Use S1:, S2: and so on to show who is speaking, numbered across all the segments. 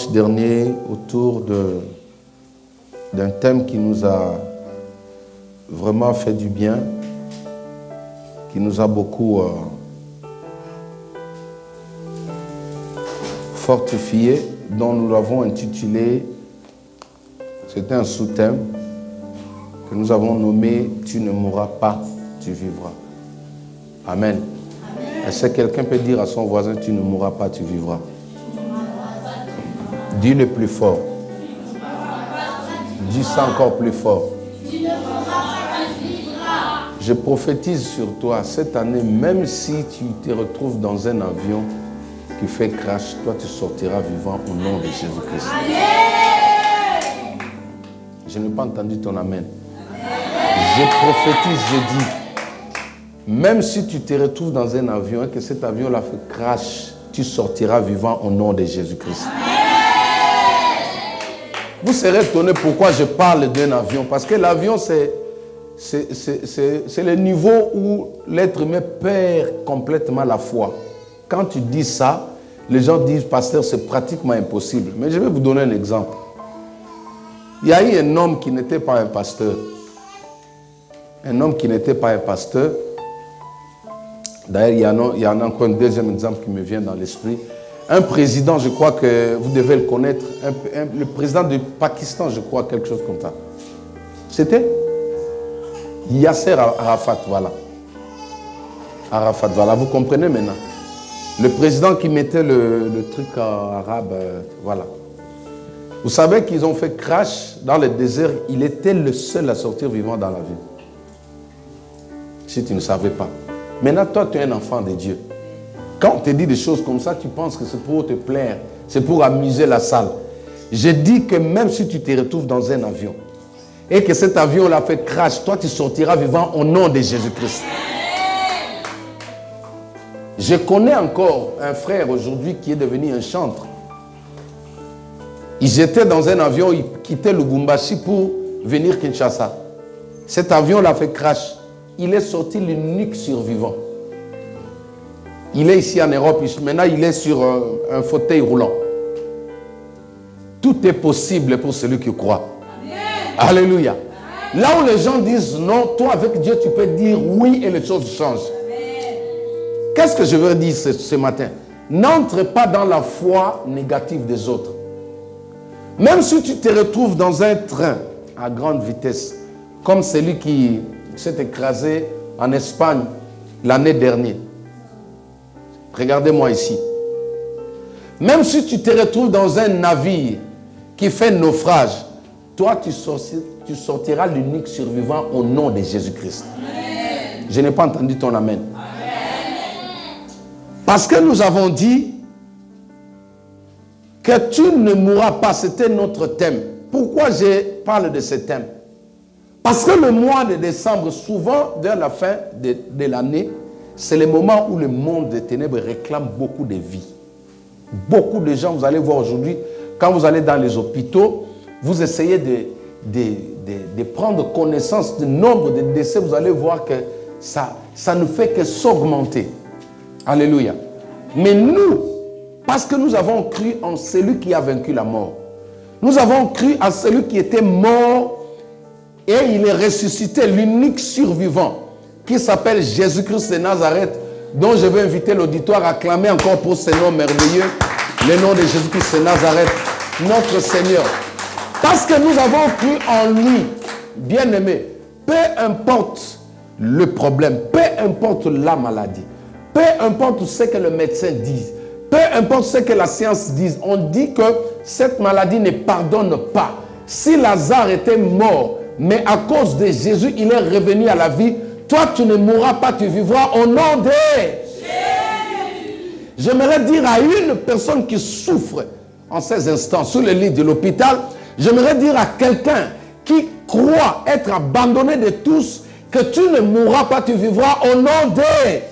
S1: Dernier autour d'un thème qui nous a vraiment fait du bien, qui nous a beaucoup fortifié, dont nous l'avons intitulé, c'était un sous-thème que nous avons nommé « Tu ne mourras pas, tu vivras ». Amen. Est-ce que quelqu'un peut dire à son voisin « Tu ne mourras pas, tu vivras ». Dis le plus fort. Dis ça encore plus fort. Je prophétise sur toi cette année, même si tu te retrouves dans un avion qui fait crash, toi tu sortiras vivant au nom de Jésus-Christ. Je n'ai pas entendu ton amen. Je prophétise, je dis, même si tu te retrouves dans un avion et que cet avion-là fait crash, tu sortiras vivant au nom de Jésus-Christ. Vous serez étonné pourquoi je parle d'un avion. Parce que l'avion, c'est le niveau où l'être humain perd complètement la foi. Quand tu dis ça, les gens disent, pasteur, c'est pratiquement impossible. Mais je vais vous donner un exemple. Il y a eu un homme qui n'était pas un pasteur. Un homme qui n'était pas un pasteur. D'ailleurs, il y en a encore un deuxième exemple qui me vient dans l'esprit. Un président, je crois que vous devez le connaître, le président du Pakistan, je crois, quelque chose comme ça. C'était Yasser Arafat, voilà. Arafat, voilà, vous comprenez maintenant. Le président qui mettait le truc arabe, voilà. Vous savez qu'ils ont fait crash dans le désert, il était le seul à sortir vivant dans l'avion. Si tu ne savais pas. Maintenant, toi, tu es un enfant de Dieu. Quand on te dit des choses comme ça, tu penses que c'est pour te plaire, c'est pour amuser la salle. Je dis que même si tu te retrouves dans un avion et que cet avion-là fait crash, toi tu sortiras vivant au nom de Jésus-Christ. Je connais encore un frère aujourd'hui qui est devenu un chantre. Ils étaient dans un avion, ils quittaient le Lubumbashi pour venir à Kinshasa. Cet avion-là fait crash. Il est sorti l'unique survivant. Il est ici en Europe, maintenant il est sur un fauteuil roulant. Tout est possible pour celui qui croit. Amen. Alléluia. Amen. Là où les gens disent non, toi avec Dieu tu peux dire oui et les choses changent. Qu'est-ce que je veux dire ce matin? N'entre pas dans la foi négative des autres. Même si tu te retrouves dans un train à grande vitesse, comme celui qui s'est écrasé en Espagne l'année dernière. Regardez-moi ici. Même si tu te retrouves dans un navire qui fait naufrage, toi tu sortiras l'unique survivant au nom de Jésus-Christ. Je n'ai pas entendu ton amen. Parce que nous avons dit que tu ne mourras pas, c'était notre thème. Pourquoi je parle de ce thème? Parce que le mois de décembre, souvent vers la fin de l'année, c'est le moment où le monde des ténèbres réclame beaucoup de vie. Beaucoup de gens, vous allez voir aujourd'hui, quand vous allez dans les hôpitaux, vous essayez de prendre connaissance du nombre de décès, vous allez voir que ça ne fait que s'augmenter. Alléluia. Mais nous, parce que nous avons cru en celui qui a vaincu la mort, nous avons cru en celui qui était mort et il est ressuscité, l'unique survivant, qui s'appelle Jésus-Christ de Nazareth, dont je veux inviter l'auditoire à clamer encore pour ce nom merveilleux, le nom de Jésus-Christ de Nazareth, notre Seigneur. Parce que nous avons cru en lui, bien-aimé, peu importe le problème, peu importe la maladie, peu importe ce que le médecin dit, peu importe ce que la science dit, on dit que cette maladie ne pardonne pas. Si Lazare était mort, mais à cause de Jésus, il est revenu à la vie, toi, tu ne mourras pas, tu vivras au nom de Jésus. J'aimerais dire à une personne qui souffre en ces instants sur le lit de l'hôpital, j'aimerais dire à quelqu'un qui croit être abandonné de tous, que tu ne mourras pas, tu vivras au nom de Jésus.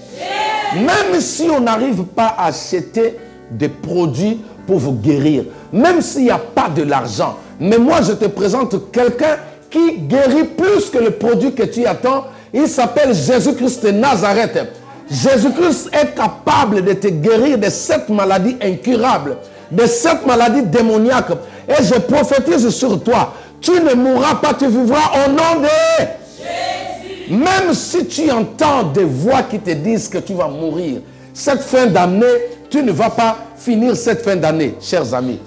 S1: Même si on n'arrive pas à acheter des produits pour vous guérir, même s'il n'y a pas de l'argent, mais moi je te présente quelqu'un qui guérit plus que le produit que tu attends. Il s'appelle Jésus-Christ de Nazareth. Jésus-Christ est capable de te guérir de cette maladie incurable. de cette maladie démoniaque. Et je prophétise sur toi. Tu ne mourras pas, tu vivras au nom de Jésus. Même si tu entends des voix qui te disent que tu vas mourir, cette fin d'année, tu ne vas pas finir cette fin d'année, chers amis.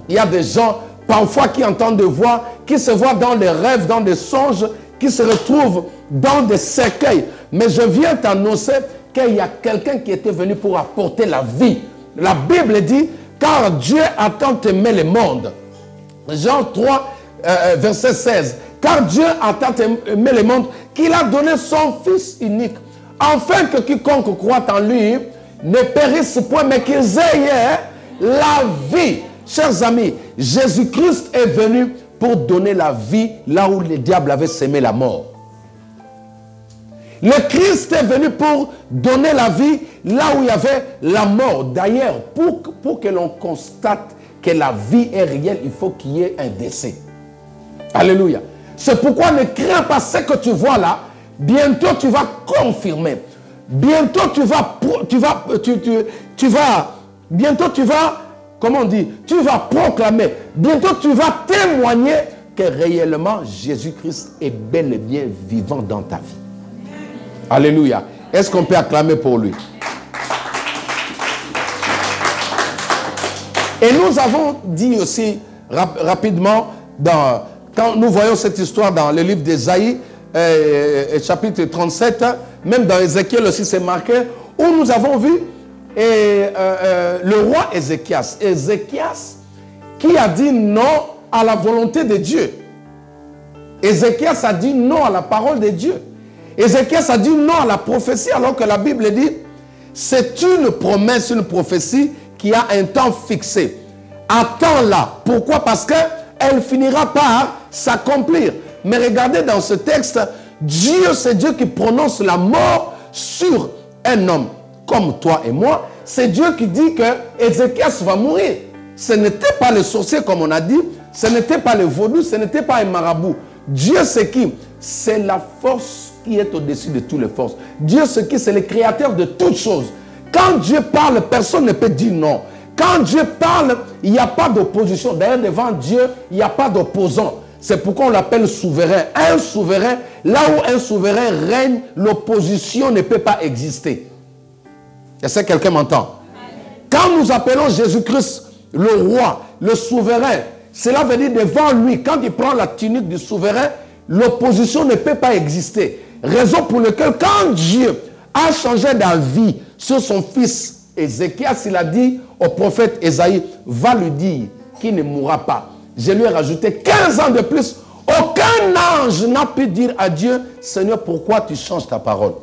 S1: Il y a des gens, parfois, qui entendent des voix, qui se voient dans les rêves, dans des songes, qui se retrouvent dans des cercueils. Mais je viens t'annoncer qu'il y a quelqu'un qui était venu pour apporter la vie. La Bible dit, car Dieu a tant aimé le monde. Jean 3, verset 16. Car Dieu a tant aimé le monde qu'il a donné son Fils unique, afin que quiconque croit en lui ne périsse point, mais qu'ils aient la vie. Chers amis, Jésus-Christ est venu pour donner la vie là où le diable avait sémé la mort. Le Christ est venu pour donner la vie là où il y avait la mort. D'ailleurs, pour que l'on constate que la vie est réelle, il faut qu'il y ait un décès. Alléluia. C'est pourquoi ne crains pas ce que tu vois là. Bientôt tu vas confirmer. Bientôt bientôt tu vas, comment on dit, tu vas proclamer. Bientôt tu vas témoigner que réellement Jésus-Christ est bel et bien vivant dans ta vie. Alléluia. Est-ce qu'on peut acclamer pour lui? Et nous avons dit aussi rapidement, quand nous voyons cette histoire dans le livre d'Ésaïe, chapitre 37, même dans Ézéchiel aussi c'est marqué, où nous avons vu le roi Ézéchias. Ézéchias qui a dit non à la volonté de Dieu. Ézéchias a dit non à la parole de Dieu. Ézéchias a dit non à la prophétie, alors que la Bible dit c'est une promesse, une prophétie qui a un temps fixé. Attends-la. Pourquoi? Parce qu'elle finira par s'accomplir. Mais regardez dans ce texte, Dieu, c'est Dieu qui prononce la mort sur un homme comme toi et moi. C'est Dieu qui dit que Ézéchias va mourir. Ce n'était pas le sorcier comme on a dit, ce n'était pas le vaudou, ce n'était pas un marabout. Dieu c'est qui? C'est la force qui est au-dessus de toutes les forces. Dieu c'est qui? C'est le créateur de toutes choses. Quand Dieu parle, personne ne peut dire non. Quand Dieu parle, il n'y a pas d'opposition. D'ailleurs, devant Dieu, il n'y a pas d'opposant. C'est pourquoi on l'appelle souverain. Un souverain, là où un souverain règne, l'opposition ne peut pas exister. Est-ce que quelqu'un m'entend? Quand nous appelons Jésus-Christ le roi, le souverain, cela veut dire devant lui, quand il prend la tunique du souverain, l'opposition ne peut pas exister. Raison pour laquelle quand Dieu a changé d'avis sur son fils Ézéchias, il a dit au prophète Ésaïe, va lui dire qu'il ne mourra pas. Je lui ai rajouté 15 ans de plus. Aucun ange n'a pu dire à Dieu, Seigneur, pourquoi tu changes ta parole?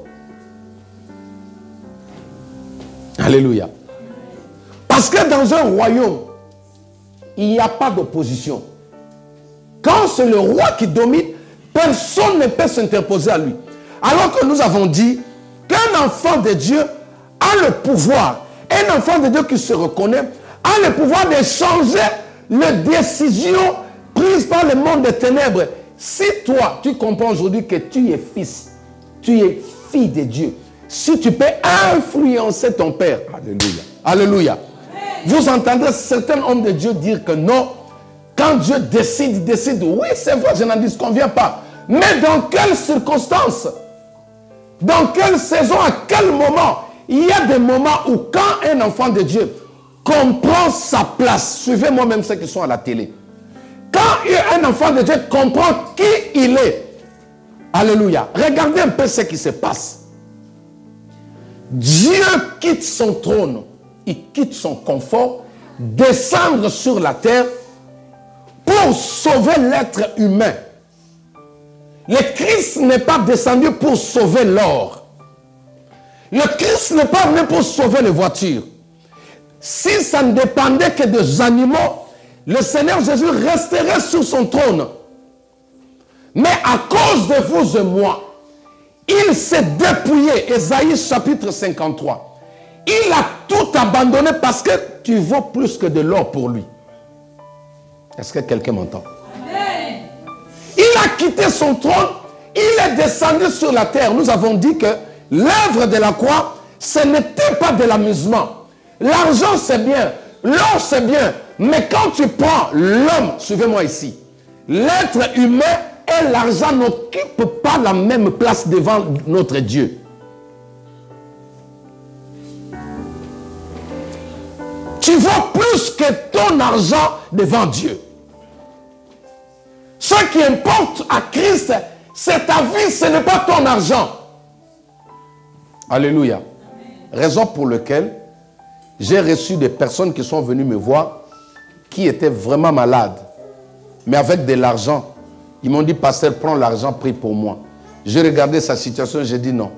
S1: Alléluia. Parce que dans un royaume, il n'y a pas d'opposition. Quand c'est le roi qui domine, personne ne peut s'interposer à lui. Alors que nous avons dit qu'un enfant de Dieu a le pouvoir, un enfant de Dieu qui se reconnaît, a le pouvoir de changer les décisions prises par le monde des ténèbres. Si toi, tu comprends aujourd'hui que tu es fils, tu es fille de Dieu, si tu peux influencer ton père, alléluia, alléluia. Vous entendrez certains hommes de Dieu dire que non, quand Dieu décide, il décide, oui c'est vrai, je n'en disconviens pas, mais dans quelles circonstances? Dans quelle saison, à quel moment? Il y a des moments où quand un enfant de Dieu comprend sa place, suivez moi-même ceux qui sont à la télé, quand un enfant de Dieu comprend qui il est, alléluia, regardez un peu ce qui se passe. Dieu quitte son trône, il quitte son confort, descendre sur la terre pour sauver l'être humain. Le Christ n'est pas descendu pour sauver l'or. Le Christ n'est pas venu pour sauver les voitures. Si ça ne dépendait que des animaux, le Seigneur Jésus resterait sur son trône. Mais à cause de vous et moi, il s'est dépouillé. Ésaïe chapitre 53. Il a tout abandonné parce que tu vaux plus que de l'or pour lui. Est-ce que quelqu'un m'entend? Il a quitté son trône. Il est descendu sur la terre. Nous avons dit que l'œuvre de la croix, ce n'était pas de l'amusement. L'argent, c'est bien. L'homme, c'est bien. Mais quand tu prends l'homme, suivez-moi ici, l'être humain et l'argent n'occupent pas la même place devant notre Dieu. Tu vaux plus que ton argent devant Dieu. Ce qui importe à Christ, c'est ta vie, ce n'est pas ton argent. Alléluia. Amen. Raison pour laquelle j'ai reçu des personnes qui sont venues me voir, qui étaient vraiment malades, mais avec de l'argent. Ils m'ont dit, pasteur, prends l'argent, prie pour moi. J'ai regardé sa situation, j'ai dit non,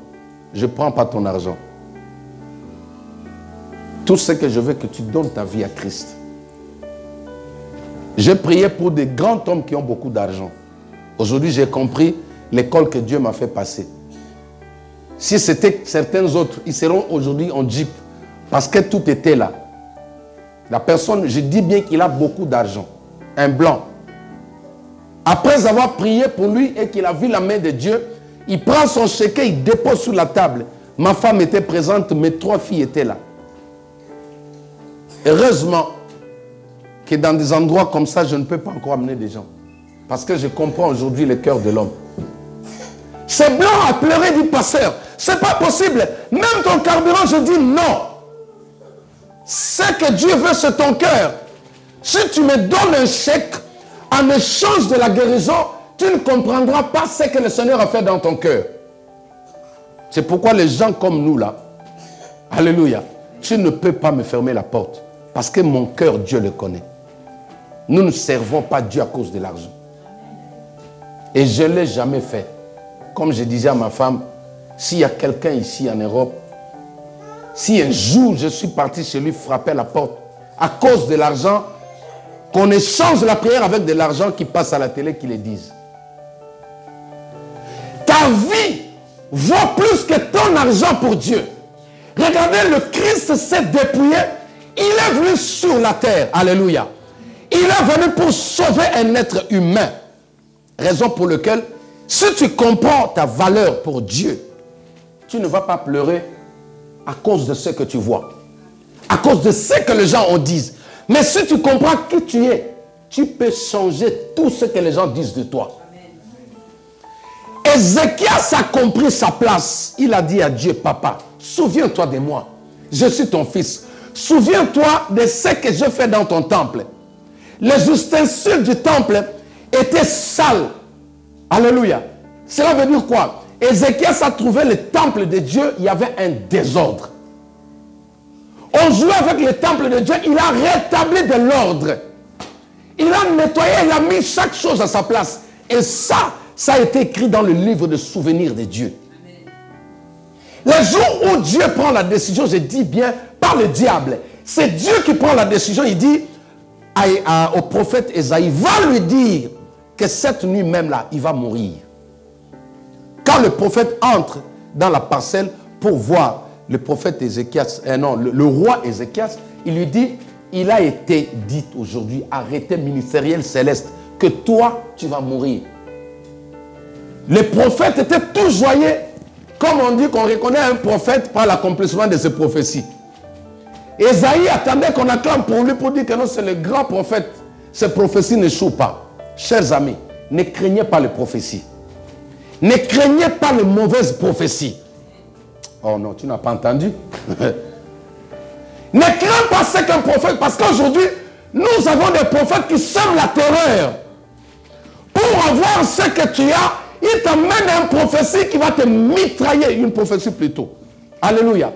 S1: je ne prends pas ton argent. Tout ce que je veux, que tu donnes ta vie à Christ. J'ai prié pour des grands hommes qui ont beaucoup d'argent. Aujourd'hui, j'ai compris l'école que Dieu m'a fait passer. Si c'était certains autres, ils seront aujourd'hui en Jeep. Parce que tout était là. La personne, je dis bien qu'il a beaucoup d'argent. Un blanc. Après avoir prié pour lui et qu'il a vu la main de Dieu, il prend son chéquier, il dépose sur la table. Ma femme était présente, mes 3 filles étaient là. Heureusement que dans des endroits comme ça, je ne peux pas encore amener des gens. Parce que je comprends aujourd'hui le cœur de l'homme. Ce blanc a pleuré, dit pasteur, c'est pas possible. Même ton carburant, je dis non. Ce que Dieu veut, c'est ton cœur. Si tu me donnes un chèque en échange de la guérison, tu ne comprendras pas ce que le Seigneur a fait dans ton cœur. C'est pourquoi les gens comme nous là, alléluia, tu ne peux pas me fermer la porte. Parce que mon cœur, Dieu le connaît. Nous ne servons pas Dieu à cause de l'argent. Et je ne l'ai jamais fait. Comme je disais à ma femme, s'il y a quelqu'un ici en Europe, si un jour je suis parti chez lui frapper à la porte à cause de l'argent, qu'on échange la prière avec de l'argent qui passe à la télé, qu'ils le disent. Ta vie vaut plus que ton argent pour Dieu. Regardez, le Christ s'est dépouillé. Il est venu sur la terre. Alléluia. Il est venu pour sauver un être humain. Raison pour laquelle, si tu comprends ta valeur pour Dieu, tu ne vas pas pleurer à cause de ce que tu vois. À cause de ce que les gens en disent. Mais si tu comprends qui tu es, tu peux changer tout ce que les gens disent de toi. Ézéchias a compris sa place. Il a dit à Dieu, papa, souviens-toi de moi. Je suis ton fils. Souviens-toi de ce que je fais dans ton temple. Les ustensiles du temple étaient sales. Alléluia. Cela veut dire quoi? Ézéchias a trouvé le temple de Dieu, il y avait un désordre. On jouait avec le temple de Dieu, il a rétabli de l'ordre. Il a nettoyé, il a mis chaque chose à sa place. Et ça a été écrit dans le livre de souvenirs de Dieu. Le jour où Dieu prend la décision, je dis bien, par le diable, c'est Dieu qui prend la décision, il dit au prophète Ésaïe, va lui dire que cette nuit même là, il va mourir. Quand le prophète entre dans la parcelle pour voir le prophète Ézéchias, le roi Ézéchias, il lui dit, il a été dit aujourd'hui, arrêté ministériel céleste, que toi, tu vas mourir. Le prophète était tout joyeux, comme on dit qu'on reconnaît un prophète par l'accomplissement de ses prophéties. Ésaïe attendait qu'on acclame pour lui pour dire que non, c'est le grand prophète. Ces prophéties n'échouent pas. Chers amis, ne craignez pas les prophéties. Ne craignez pas les mauvaises prophéties. Oh non, tu n'as pas entendu. Ne crains pas ce qu'un prophète, parce qu'aujourd'hui, nous avons des prophètes qui sèment la terreur. Pour avoir ce que tu as, il t'amène une prophétie qui va te mitrailler, une prophétie plutôt. Alléluia.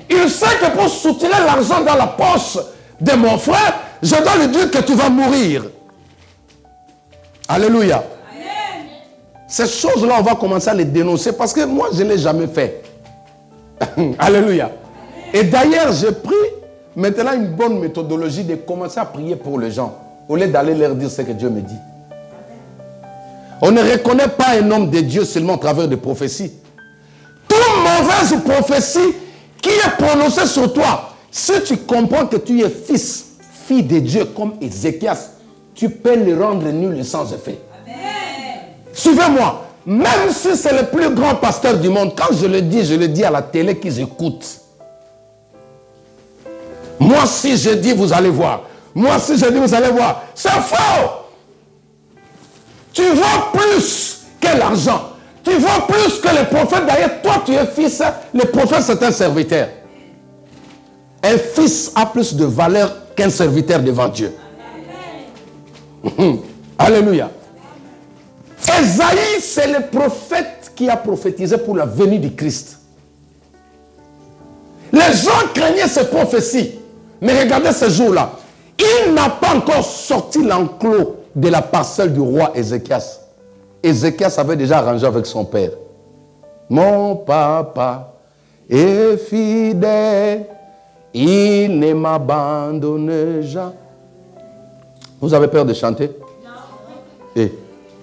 S1: Il sait que pour soutirer l'argent dans la poche de mon frère, je dois lui dire que tu vas mourir. Alléluia. Amen. Ces choses-là, on va commencer à les dénoncer parce que moi, je ne l'ai jamais fait. Alléluia. Amen. Et d'ailleurs, j'ai pris maintenant une bonne méthodologie de commencer à prier pour les gens au lieu d'aller leur dire ce que Dieu me dit. On ne reconnaît pas un homme de Dieu seulement à travers des prophéties. Toute mauvaise prophétie qui est prononcée sur toi, si tu comprends que tu es fils, fille de Dieu comme Ézéchias, tu peux le rendre nul et sans effet. Suivez-moi. Même si c'est le plus grand pasteur du monde, quand je le dis à la télé qu'ils écoutent. Moi, si je dis, vous allez voir. Moi, si je dis, vous allez voir. C'est faux. Tu vaux plus que l'argent. Tu vaux plus que les prophètes. D'ailleurs, toi, tu es fils. Le prophète, c'est un serviteur. Un fils a plus de valeur qu'un serviteur devant Dieu. Alléluia. Esaïe, c'est le prophète qui a prophétisé pour la venue du Christ. Les gens craignaient ces prophéties. Mais regardez ce jour-là. Il n'a pas encore sorti l'enclos de la parcelle du roi Ézéchias. Ézéchias avait déjà arrangé avec son père. Mon papa est fidèle, il ne m'abandonne jamais. Vous avez peur de chanter? Non. Et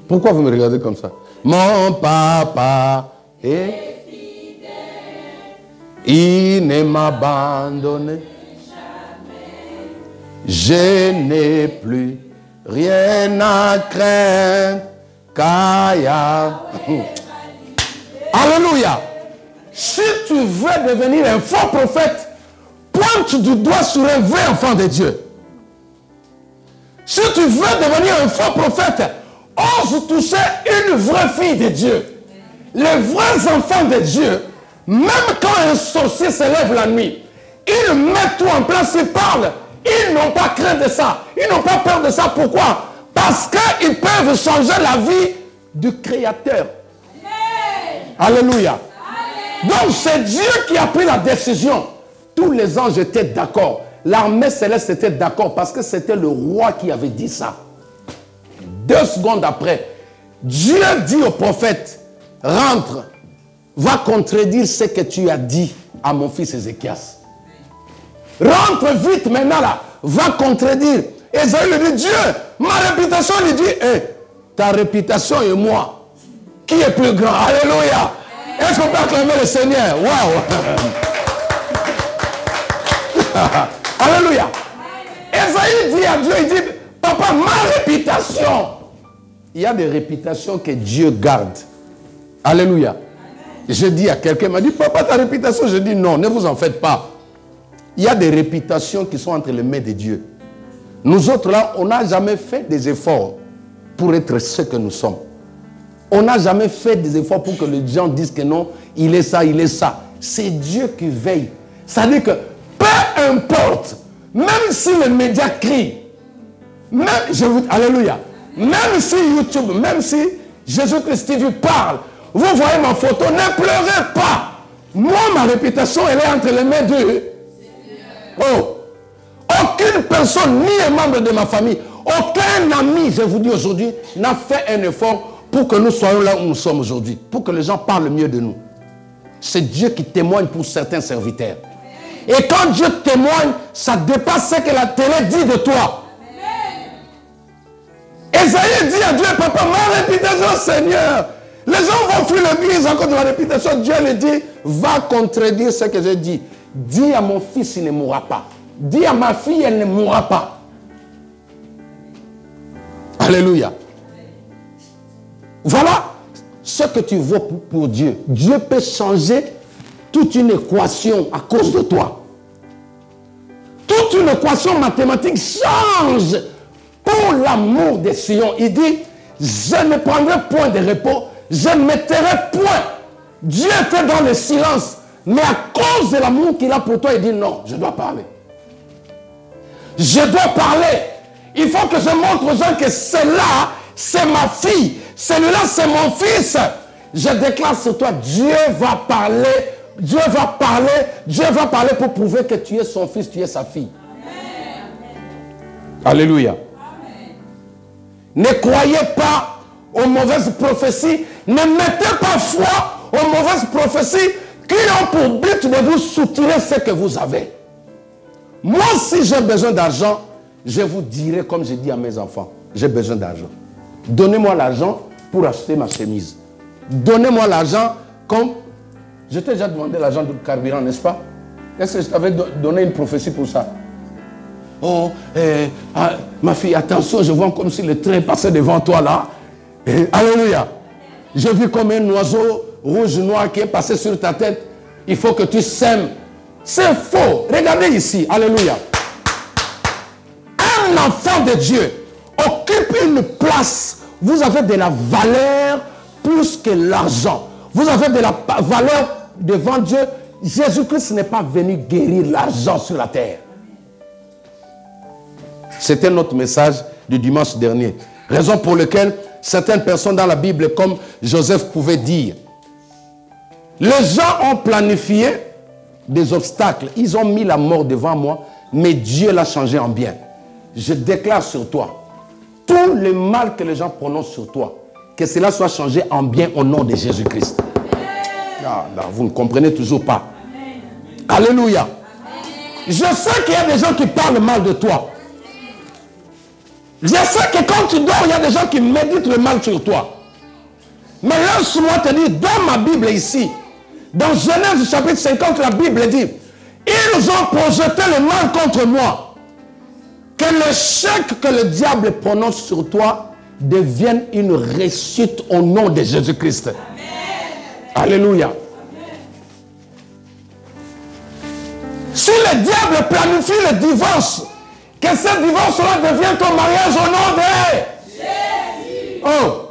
S1: pourquoi vous me regardez comme ça? Mon papa est fidèle, il ne m'abandonne jamais. Je n'ai plus rien à craindre. Kaya. Alléluia. Si tu veux devenir un faux prophète, pointe du doigt sur un vrai enfant de Dieu. Si tu veux devenir un faux prophète, ose toucher une vraie fille de Dieu. Les vrais enfants de Dieu, même quand un sorcier se lève la nuit, ils mettent tout en place, ils parlent. Ils n'ont pas craint de ça. Ils n'ont pas peur de ça. Pourquoi? Parce qu'ils peuvent changer la vie du Créateur. Amen. Alléluia. Amen. Donc c'est Dieu qui a pris la décision. Tous les anges étaient d'accord. L'armée céleste était d'accord parce que c'était le roi qui avait dit ça. 2 secondes après, Dieu dit au prophète, rentre, va contredire ce que tu as dit à mon fils Ézéchias. Rentre vite maintenant là, va contredire. Esaïe lui dit, Dieu, ma réputation, lui dit, hey, ta réputation et moi, qui est plus grand? Alléluia. Est-ce qu'on peut acclamer le Seigneur? Waouh. Alléluia. Esaïe dit à Dieu, il dit, papa, ma réputation. Il y a des réputations que Dieu garde. Alléluia. Je dis à quelqu'un, il m'a dit, papa, ta réputation. Je dis, non, ne vous en faites pas. Il y a des réputations qui sont entre les mains de Dieu. Nous autres là, on n'a jamais fait des efforts pour être ce que nous sommes. On n'a jamais fait des efforts pour que les gens disent que non, il est ça, il est ça. C'est Dieu qui veille. Ça veut dire que peu importe, même si les médias crient, même, alléluia, même si YouTube, même si Jésus-Christ TV parle, vous voyez ma photo, ne pleurez pas. Moi, ma réputation, elle est entre les mains d'eux. Oh, aucune personne, ni un membre de ma famille, aucun ami, je vous dis aujourd'hui, n'a fait un effort pour que nous soyons là où nous sommes aujourd'hui, pour que les gens parlent mieux de nous. C'est Dieu qui témoigne pour certains serviteurs. Et quand Dieu témoigne, ça dépasse ce que la télé dit de toi. Esaïe dit à Dieu, papa, ma réputation, Seigneur. Les gens vont fuir l'église à cause de ma réputation. Dieu lui dit, va contredire ce que j'ai dit. Dis à mon fils, il ne mourra pas. Dis à ma fille, elle ne mourra pas. Alléluia. Voilà ce que tu vaux pour Dieu. Dieu peut changer toute une équation à cause de toi. Toute une équation mathématique change pour l'amour de Sion. Il dit, je ne prendrai point de repos, je ne mettrai point. Dieu était dans le silence. Mais à cause de l'amour qu'il a pour toi, il dit non, je dois parler. Je dois parler. Il faut que je montre aux gens que celle-là, c'est ma fille. Celui-là, c'est mon fils. Je déclare sur toi, Dieu va parler. Dieu va parler. Dieu va parler pour prouver que tu es son fils, tu es sa fille. Amen. Alléluia. Amen. Ne croyez pas aux mauvaises prophéties. Ne mettez pas foi aux mauvaises prophéties qui ont pour but de vous soutirer ce que vous avez. Moi, si j'ai besoin d'argent, je vous dirai comme je dis à mes enfants, j'ai besoin d'argent. Donnez-moi l'argent pour acheter ma chemise. Donnez-moi l'argent comme... Je t'ai déjà demandé l'argent du carburant, n'est-ce pas? Est-ce que je t'avais donné une prophétie pour ça? Oh, ma fille, attention, je vois comme si le train passait devant toi là. Alléluia. J'ai vu comme un oiseau rouge noir qui est passé sur ta tête. Il faut que tu sèmes. C'est faux. Regardez ici. Alléluia. nom de Dieu occupe une place, vous avez de la valeur plus que l'argent. Vous avez de la valeur devant Dieu. Jésus-Christ n'est pas venu guérir l'argent sur la terre. C'était notre message du dimanche dernier. Raison pour laquelle certaines personnes dans la Bible, comme Joseph pouvait dire, les gens ont planifié des obstacles. Ils ont mis la mort devant moi, mais Dieu l'a changé en bien. Je déclare sur toi, tout le mal que les gens prononcent sur toi, que cela soit changé en bien au nom de Jésus-Christ. Ah, là, vous ne comprenez toujours pas. Amen. Alléluia. Amen. Je sais qu'il y a des gens qui parlent mal de toi. Je sais que quand tu dors, il y a des gens qui méditent le mal sur toi. Mais laisse-moi te dire, dans ma Bible ici, dans Genèse chapitre 50, la Bible dit, ils ont projeté le mal contre moi. Que le chèque que le diable prononce sur toi devienne une réussite au nom de Jésus-Christ. Alléluia. Amen. Si le diable planifie le divorce, que ce divorce-là devienne ton mariage au nom de Jésus. Oh.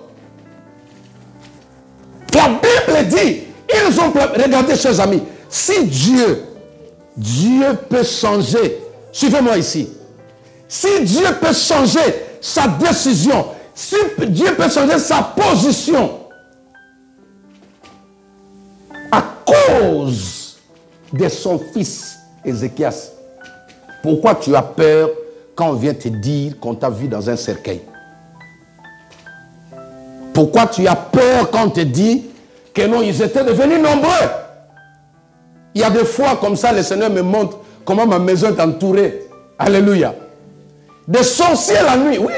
S1: La Bible dit, ils ont... Regardez, chers amis, si Dieu peut changer, suivez-moi ici, si Dieu peut changer sa décision, si Dieu peut changer sa position, à cause de son fils Ézéchias, pourquoi tu as peur quand on vient te dire qu'on t'a vu dans un cercueil? Pourquoi tu as peur quand on te dit que non, ils étaient devenus nombreux? Il y a des fois comme ça, le Seigneur me montre comment ma maison est entourée. Alléluia. Des sorciers la nuit, oui.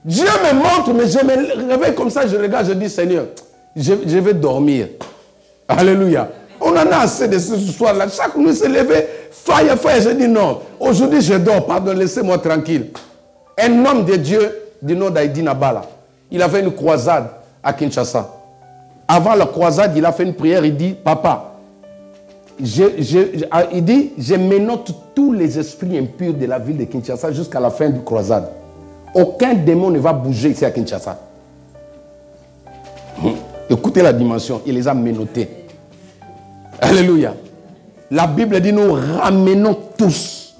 S1: Dieu me montre, mais je me réveille comme ça, je regarde, je dis, Seigneur, je vais dormir. Alléluia. On en a assez de ce soir-là. Chaque nuit, se lever, faille. Je dis non. Aujourd'hui, je dors. Pardon, laissez-moi tranquille. Un homme de Dieu, du nom d'Aïdi Nabala, il a fait une croisade à Kinshasa. Avant la croisade, il a fait une prière. Il dit, papa, il dit, je menote tous les esprits impurs de la ville de Kinshasa jusqu'à la fin du croisade. Aucun démon ne va bouger ici à Kinshasa. Écoutez la dimension. Il les a menottés. Alléluia. La Bible dit, nous ramenons tous,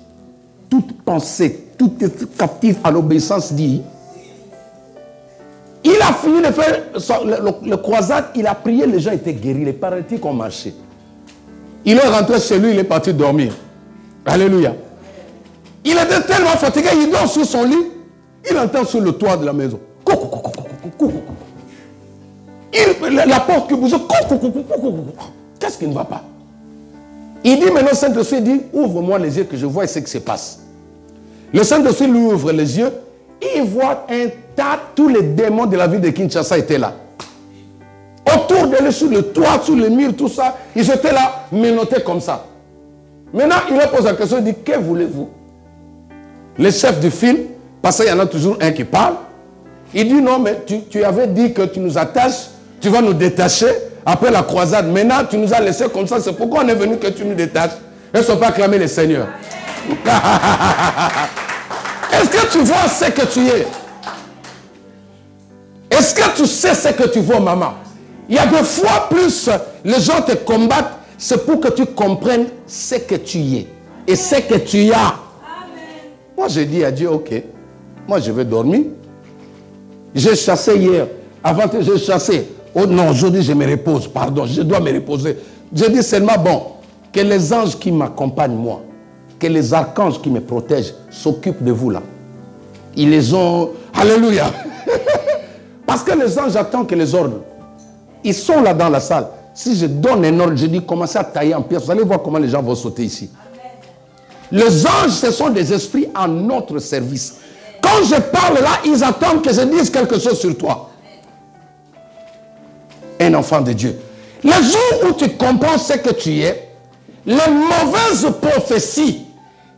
S1: toute pensée, tout captif à l'obéissance dit. Il a fini de faire le croisade, il a prié, les gens étaient guéris, les paralytiques ont marché. Il est rentré chez lui, il est parti dormir. Alléluia. Il était tellement fatigué, il dort sur son lit, il entend sur le toit de la maison. La porte qui bouge. Qu'est-ce qui ne va pas? Il dit maintenant, Saint-Esprit dit, ouvre-moi les yeux que je vois ce qui se passe. Le Saint-Esprit lui ouvre les yeux, il voit un tas, tous les démons de la ville de Kinshasa étaient là. Autour de lui, sur le toit, sur les murs, tout ça, ils étaient là, menottés comme ça. Maintenant, il leur pose la question, il dit, que voulez-vous? Le chef du film, parce qu'il y en a toujours un qui parle, il dit, non, mais tu avais dit que tu nous attaches, tu vas nous détacher après la croisade. Maintenant, tu nous as laissés comme ça, c'est pourquoi on est venu que tu nous détaches. Ils ne sont pas acclamés les seigneurs. Est-ce que tu vois ce que tu es? Est-ce que tu sais ce que tu vois, maman? Il y a des fois plus, les gens te combattent, c'est pour que tu comprennes ce que tu es et ce que tu as. Moi, j'ai dit à Dieu, ok, moi je vais dormir. J'ai chassé hier, avant que j'ai chassé. Oh non, aujourd'hui je me repose, pardon, je dois me reposer. J'ai dit seulement, bon, que les anges qui m'accompagnent, moi, que les archanges qui me protègent s'occupent de vous là. Ils les ont... Alléluia. Parce que les anges attendent que les ordres. Ils sont là dans la salle. Si je donne un ordre, je dis commencez à tailler en pièces. Vous allez voir comment les gens vont sauter ici. Les anges, ce sont des esprits à notre service. Quand je parle là, ils attendent que je dise quelque chose sur toi. Un enfant de Dieu. Le jour où tu comprends ce que tu es, les mauvaises prophéties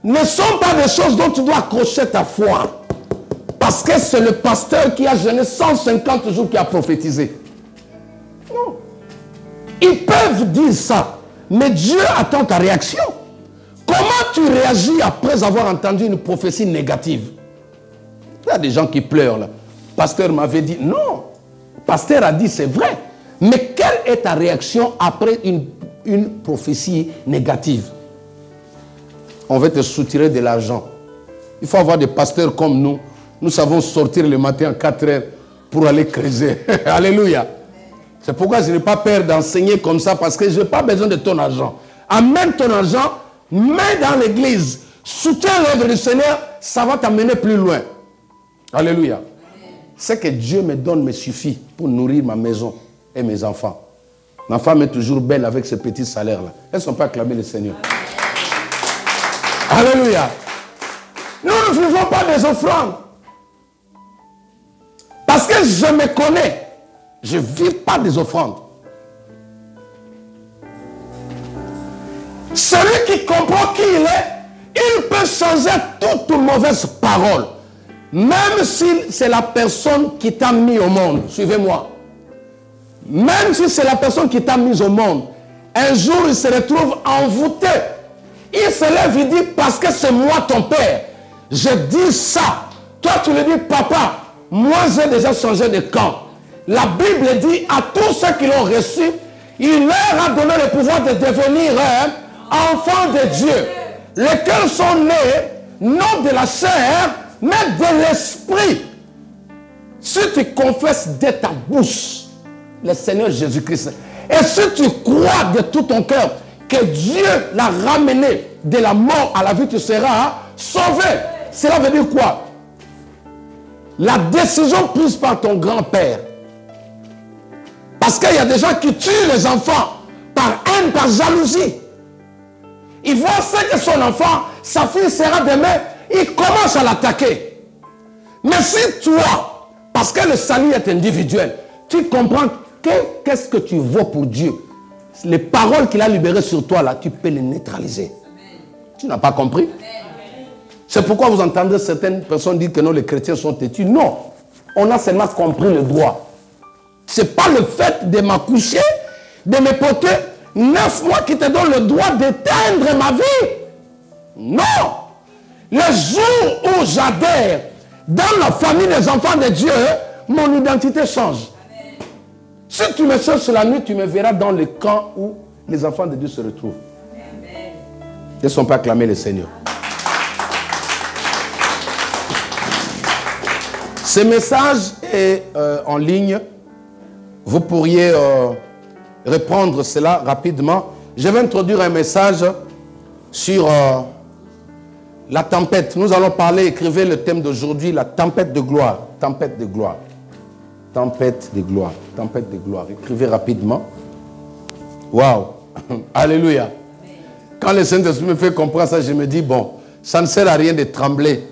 S1: ne sont pas des choses dont tu dois accrocher ta foi. Parce que c'est le pasteur qui a jeûné 150 jours qui a prophétisé. Non. Ils peuvent dire ça, mais Dieu attend ta réaction. Comment tu réagis après avoir entendu une prophétie négative? y a des gens qui pleurent là. Pasteur m'avait dit, non. Pasteur a dit, c'est vrai. Mais quelle est ta réaction après une prophétie négative? On va te soutirer de l'argent. Il faut avoir des pasteurs comme nous. Nous savons sortir le matin à 4 heures pour aller creuser. Alléluia. C'est pourquoi je n'ai pas peur d'enseigner comme ça, parce que je n'ai pas besoin de ton argent. Amène ton argent, mets dans l'église, soutiens l'œuvre du Seigneur, ça va t'amener plus loin. Alléluia. Ce que Dieu me donne me suffit pour nourrir ma maison et mes enfants. Ma femme est toujours belle avec ce petit salaire-là. Elles ne sont pas acclamées le Seigneur. Alléluia. Nous ne faisons pas des offrandes. Parce que je me connais. Je ne vis pas des offrandes. Celui qui comprend qui il est, il peut changer toute mauvaise parole. Même si c'est la personne qui t'a mis au monde. Suivez-moi. Même si c'est la personne qui t'a mis au monde. Un jour, il se retrouve envoûté. Il se lève, il dit, parce que c'est moi ton père. Je dis ça. Toi, tu lui dis, papa, moi, j'ai déjà changé de camp. La Bible dit à tous ceux qui l'ont reçu, il leur a donné le pouvoir de devenir enfants de Dieu. Lesquels sont nés, non de la chair, mais de l'esprit. Si tu confesses de ta bouche le Seigneur Jésus-Christ, et si tu crois de tout ton cœur que Dieu l'a ramené de la mort à la vie, tu seras sauvé. Cela veut dire quoi? La décision prise par ton grand-père. Parce qu'il y a des gens qui tuent les enfants par haine, par jalousie. Il voit ce que son enfant, sa fille sera demain, il commence à l'attaquer. Mais si toi, parce que le salut est individuel, tu comprends qu'est-ce que tu vaux pour Dieu, les paroles qu'il a libérées sur toi, là, tu peux les neutraliser. Amen. Tu n'as pas compris? C'est pourquoi vous entendez certaines personnes dire que non, les chrétiens sont têtus. Non, on a seulement compris le droit. Ce n'est pas le fait de m'accoucher, de me porter 9 mois qui te donne le droit d'éteindre ma vie. Non. Le jour où j'adhère dans la famille des enfants de Dieu, mon identité change. Amen. Si tu me cherches la nuit, tu me verras dans le camp où les enfants de Dieu se retrouvent. Amen. Ils ne sont pas acclamés le Seigneur. Ce message est en ligne. Vous pourriez reprendre cela rapidement. Je vais introduire un message sur la tempête. Nous allons parler, écrivez le thème d'aujourd'hui, la tempête de gloire. Tempête de gloire. Tempête de gloire. Tempête de gloire. Écrivez rapidement. Waouh. Alléluia. Quand le Saint-Esprit me fait comprendre ça, je me dis, bon, ça ne sert à rien de trembler.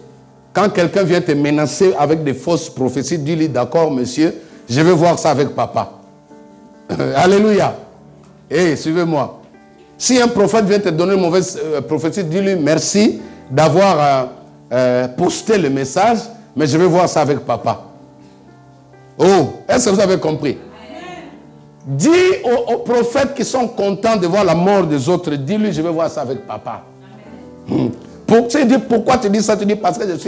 S1: Quand quelqu'un vient te menacer avec des fausses prophéties, dis-lui, d'accord, monsieur, je vais voir ça avec papa. Alléluia. Hey, suivez-moi. Si un prophète vient te donner une mauvaise prophétie, dis-lui, merci d'avoir posté le message, mais je vais voir ça avec papa. Oh, est-ce que vous avez compris? Dis aux prophètes qui sont contents de voir la mort des autres, dis-lui, je vais voir ça avec papa. Pourquoi tu dis ça? Tu dis parce que je suis